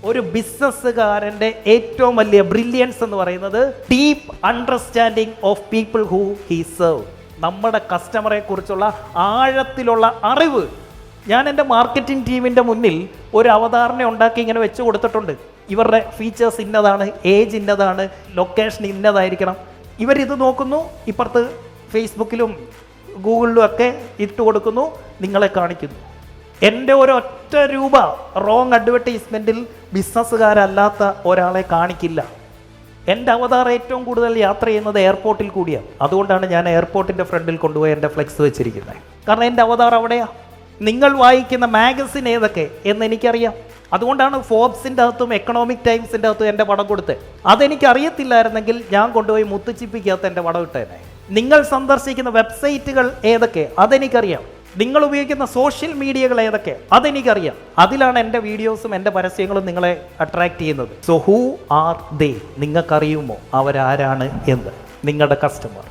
ഒരു ബിസിനസ്സുകാരൻ്റെ ഏറ്റവും വലിയ ബ്രില്യൻസ് എന്ന് പറയുന്നത് deep understanding of people who he serve. നമ്മുടെ കസ്റ്റമറെ കുറിച്ചുള്ള ആഴത്തിലുള്ള അറിവ്. ഞാൻ എൻ്റെ മാർക്കറ്റിംഗ് ടീമിൻ്റെ മുന്നിൽ ഒരു അവതാരണ ഉണ്ടാക്കി ഇങ്ങനെ വെച്ച് കൊടുത്തിട്ടുണ്ട്. ഇവരുടെ ഫീച്ചേഴ്സ് ഇന്നതാണ്, ഏജ് ഇന്നതാണ്, ലൊക്കേഷൻ ഇന്നതായിരിക്കണം. ഇവരിത് നോക്കുന്നു, ഇപ്പുറത്ത് ഫേസ്ബുക്കിലും ഗൂഗിളിലും ഒക്കെ ഇട്ട് കൊടുക്കുന്നു, നിങ്ങളെ കാണിക്കുന്നു. എൻ്റെ ഒരൊറ്റ രൂപ റോങ് അഡ്വർടൈസ്മെൻറ്റിൽ ബിസിനസ്സുകാരല്ലാത്ത ഒരാളെ കാണിക്കില്ല. എൻ്റെ അവതാർ ഏറ്റവും കൂടുതൽ യാത്ര ചെയ്യുന്നത് എയർപോർട്ടിൽ കൂടിയാണ്. അതുകൊണ്ടാണ് ഞാൻ എയർപോർട്ടിൻ്റെ ഫ്രണ്ടിൽ കൊണ്ടുപോയി എൻ്റെ ഫ്ലെക്സ് വെച്ചിരിക്കുന്നത്. കാരണം എൻ്റെ അവതാർ അവിടെയാണ്. നിങ്ങൾ വായിക്കുന്ന മാഗസിൻ ഏതൊക്കെ എന്ന് എനിക്കറിയാം. അതുകൊണ്ടാണ് ഫോബ്സിൻ്റെ അകത്തും എക്കണോമിക് ടൈംസിൻ്റെ അകത്തും എൻ്റെ പടം കൊടുത്തത്. അതെനിക്കറിയത്തില്ലായിരുന്നെങ്കിൽ ഞാൻ കൊണ്ടുപോയി മുത്തുച്ചിപ്പിക്കകത്ത് എൻ്റെ പടം ഇട്ടേനെ. നിങ്ങൾ സന്ദർശിക്കുന്ന വെബ്സൈറ്റുകൾ ഏതൊക്കെ അതെനിക്കറിയാം. നിങ്ങൾ ഉപയോഗിക്കുന്ന സോഷ്യൽ മീഡിയകൾ ഏതൊക്കെ അതെനിക്കറിയാം. അതിലാണ് എൻ്റെ വീഡിയോസും എൻ്റെ പരസ്യങ്ങളും നിങ്ങളെ അട്രാക്റ്റ് ചെയ്യുന്നത്. So who are they? നിങ്ങൾക്കറിയുമോ അവരാരാണ് എന്ന്? നിങ്ങളുടെ കസ്റ്റമർ.